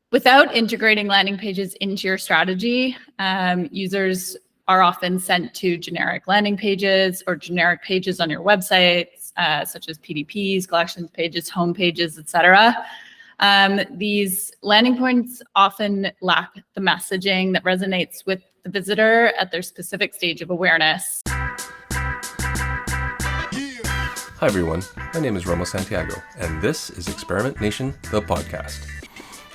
Without integrating landing pages into your strategy, users are often sent to generic landing pages or generic pages on your websites, such as PDPs, collections pages, home pages, etc. These landing points often lack the messaging that resonates with the visitor at their specific stage of awareness. Hi everyone, my name is Romo Santiago, and this is Experiment Nation, the podcast.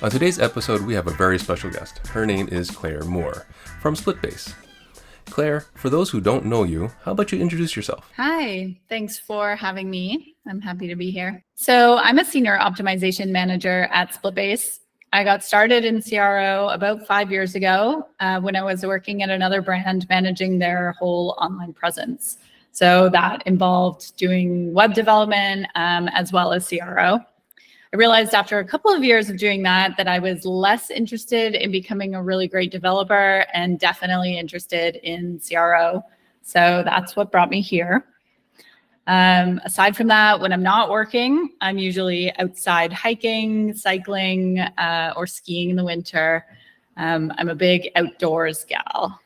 On today's episode, we have a very special guest. Her name is Claire Moore from Splitbase. Claire, for those who don't know you, how about you introduce yourself? Hi, thanks for having me. I'm happy to be here. So I'm a senior optimization manager at Splitbase. I got started in CRO about 5 years ago when I was working at another brand managing their whole online presence. So that involved doing web development as well as CRO. I realized after a couple of years of doing that I was less interested in becoming a really great developer and definitely interested in CRO. So that's what brought me here. Aside from that, when I'm not working, I'm usually outside hiking, cycling, or skiing in the winter. I'm a big outdoors gal.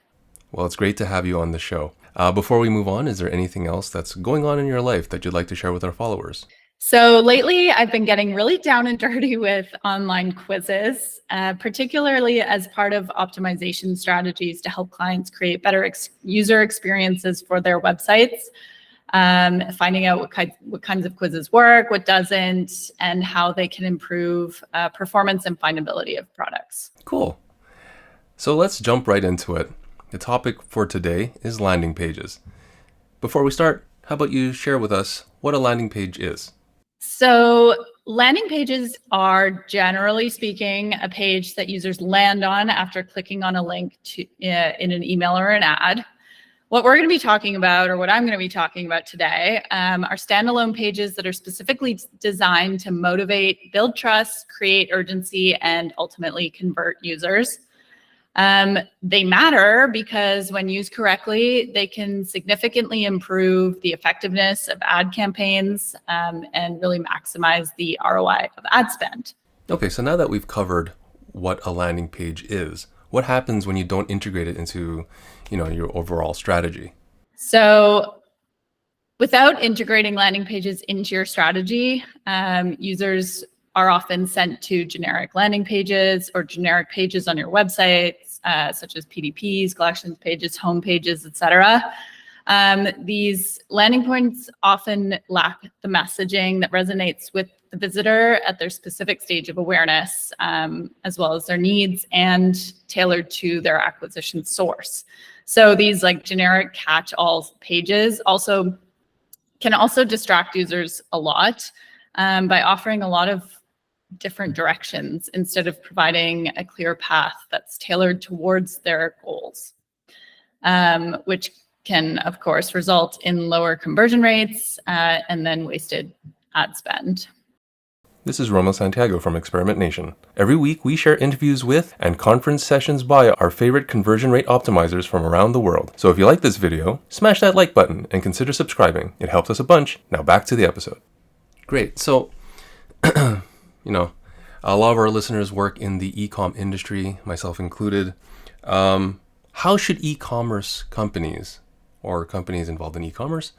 Well, it's great to have you on the show. Before we move on, is there anything else that's going on in your life that you'd like to share with our followers? So lately, I've been getting really down and dirty with online quizzes, particularly as part of optimization strategies to help clients create better user experiences for their websites, finding out what kinds of quizzes work, what doesn't, and how they can improve performance and findability of products. Cool. So let's jump right into it. The topic for today is landing pages. Before we start, how about you share with us what a landing page is? So landing pages are, generally speaking, a page that users land on after clicking on a link to, in an email or an ad. What we're going to be talking about, or what I'm going to be talking about today, are standalone pages that are specifically designed to motivate, build trust, create urgency, and ultimately convert users. They matter because when used correctly, they can significantly improve the effectiveness of ad campaigns and really maximize the ROI of ad spend. Okay, so now that we've covered what a landing page is, what happens when you don't integrate it into, your overall strategy? So without integrating landing pages into your strategy, users are often sent to generic landing pages or generic pages on your websites, such as PDPs, collections pages, home pages, etc. These landing points often lack the messaging that resonates with the visitor at their specific stage of awareness, as well as their needs, and tailored to their acquisition source. So these generic catch-all pages can also distract users a lot by offering a lot of different directions instead of providing a clear path that's tailored towards their goals, which can, of course, result in lower conversion rates and then wasted ad spend. This is Romo Santiago from Experiment Nation. Every week, we share interviews with and conference sessions by our favorite conversion rate optimizers from around the world. So if you like this video, smash that like button and consider subscribing. It helps us a bunch. Now back to the episode. Great. So, a lot of our listeners work in the e-com industry, myself included. How should e-commerce companies or companies involved in e-commerce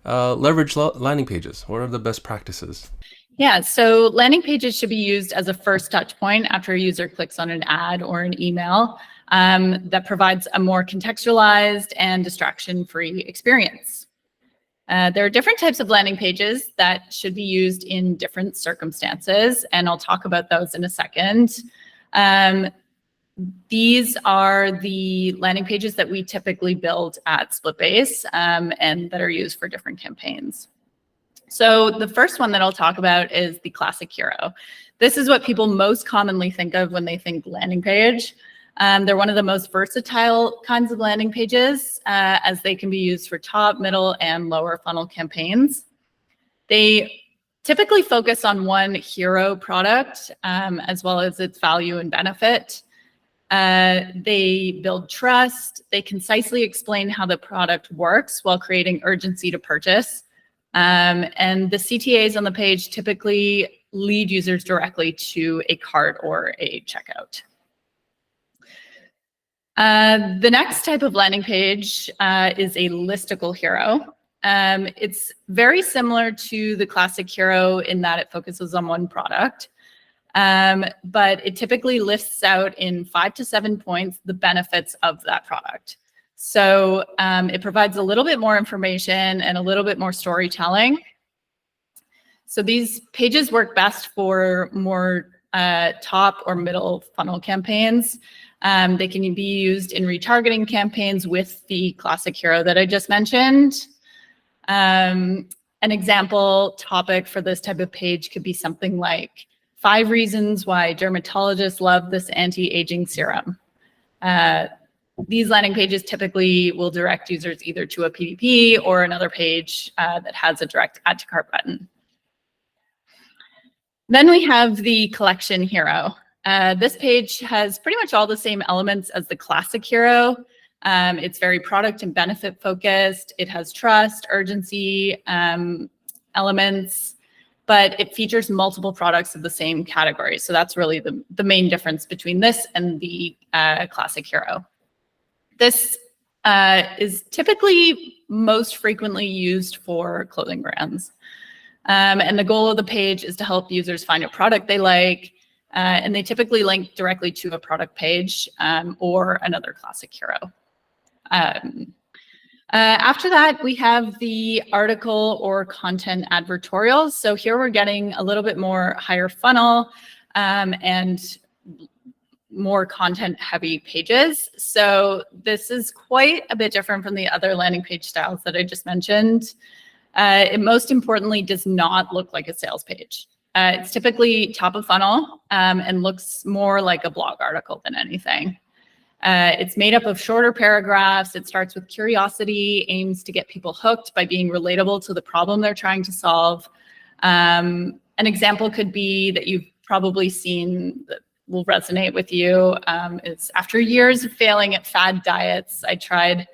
leverage landing pages? What are the best practices? Yeah, so landing pages should be used as a first touch point after a user clicks on an ad or an email that provides a more contextualized and distraction-free experience. There are different types of landing pages that should be used in different circumstances, and I'll talk about those in a second. These are the landing pages that we typically build at Splitbase and that are used for different campaigns. So the first one that I'll talk about is the classic hero. This is what people most commonly think of when they think landing page. They're one of the most versatile kinds of landing pages as they can be used for top, middle, and lower funnel campaigns. They typically focus on one hero product as well as its value and benefit. They build trust. They concisely explain how the product works while creating urgency to purchase. And the CTAs on the page typically lead users directly to a cart or a checkout. The next type of landing page is a listicle hero. It's very similar to the classic hero in that it focuses on one product, but it typically lists out in 5 to 7 points the benefits of that product. So it provides a little bit more information and a little bit more storytelling. So these pages work best for more top or middle funnel campaigns. They can be used in retargeting campaigns with the classic hero that I just mentioned. An example topic for this type of page could be something like 5 reasons why dermatologists love this anti-aging serum. These landing pages typically will direct users either to a PDP or another page that has a direct add to cart button. Then we have the collection hero. This page has pretty much all the same elements as the classic hero. It's very product and benefit focused. It has trust, urgency elements, but it features multiple products of the same category. So that's really the main difference between this and the classic hero. This is typically most frequently used for clothing brands. And the goal of the page is to help users find a product they like, and they typically link directly to a product page or another classic hero. After that, we have the article or content advertorials. So here we're getting a little bit more higher funnel and more content heavy pages. So this is quite a bit different from the other landing page styles that I just mentioned. It most importantly does not look like a sales page. It's typically top of funnel and looks more like a blog article than anything. It's made up of shorter paragraphs. It starts with curiosity, aims to get people hooked by being relatable to the problem they're trying to solve. An example could be that you've probably seen that will resonate with you is after years of failing at fad diets, I tried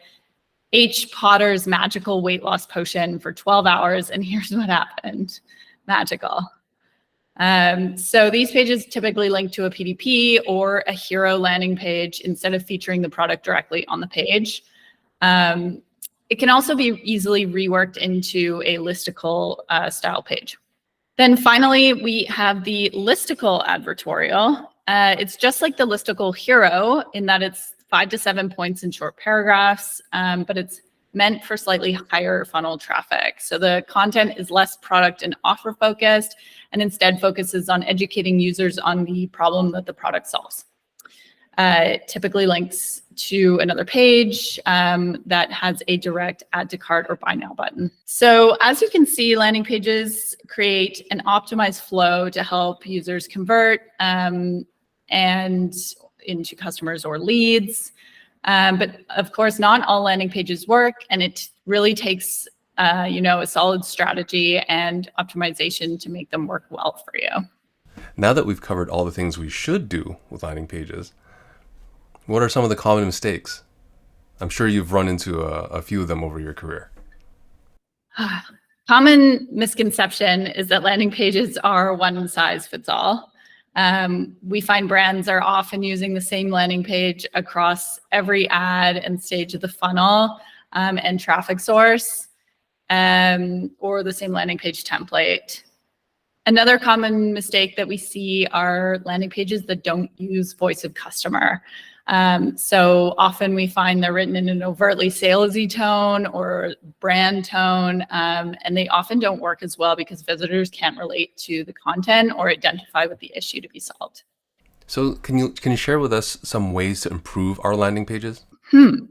H. Potter's magical weight loss potion for 12 hours, and here's what happened. Magical. So these pages typically link to a PDP or a hero landing page instead of featuring the product directly on the page. It can also be easily reworked into a listicle style page. Then finally, we have the listicle advertorial. It's just like the listicle hero in that it's 5 to 7 points in short paragraphs, but it's meant for slightly higher funnel traffic. So the content is less product and offer focused and instead focuses on educating users on the problem that the product solves. It typically links to another page that has a direct add to cart or buy now button. So as you can see, landing pages create an optimized flow to help users convert and into customers or leads. But of course, not all landing pages work, and it really takes a solid strategy and optimization to make them work well for you. Now that we've covered all the things we should do with landing pages, what are some of the common mistakes? I'm sure you've run into a few of them over your career. Common misconception is that landing pages are one size fits all. We find brands are often using the same landing page across every ad and stage of the funnel and traffic source, or the same landing page template. Another common mistake that we see are landing pages that don't use voice of customer. So often we find they're written in an overtly salesy tone or brand tone, and they often don't work as well because visitors can't relate to the content or identify with the issue to be solved. So can you share with us some ways to improve our landing pages?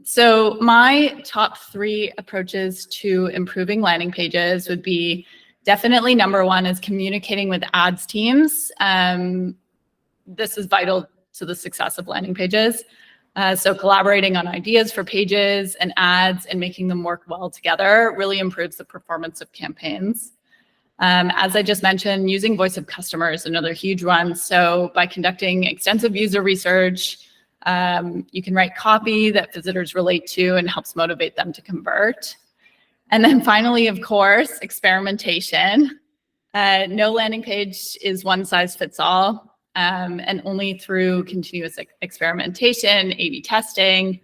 So my top 3 approaches to improving landing pages would be definitely number 1 is communicating with ads teams. This is vital to the success of landing pages. So collaborating on ideas for pages and ads and making them work well together really improves the performance of campaigns. As I just mentioned, using voice of customer is another huge one. So by conducting extensive user research, you can write copy that visitors relate to and helps motivate them to convert. And then finally, of course, experimentation. No landing page is one size fits all, and only through continuous experimentation, A/B testing,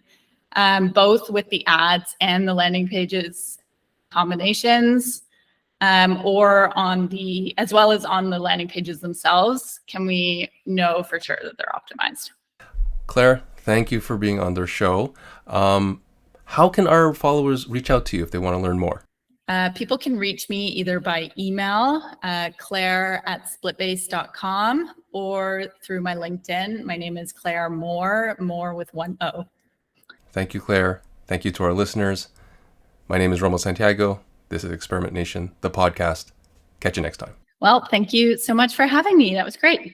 both with the ads and the landing pages combinations, or as well as on the landing pages themselves, can we know for sure that they're optimized. Claire, thank you for being on their show. How can our followers reach out to you if they want to learn more? People can reach me either by email, claire@splitbase.com, or through my LinkedIn. My name is Claire Moore with one O. Thank you, Claire. Thank you to our listeners. My name is Romo Santiago. This is Experiment Nation, the podcast. Catch you next time. Well, thank you so much for having me. That was great.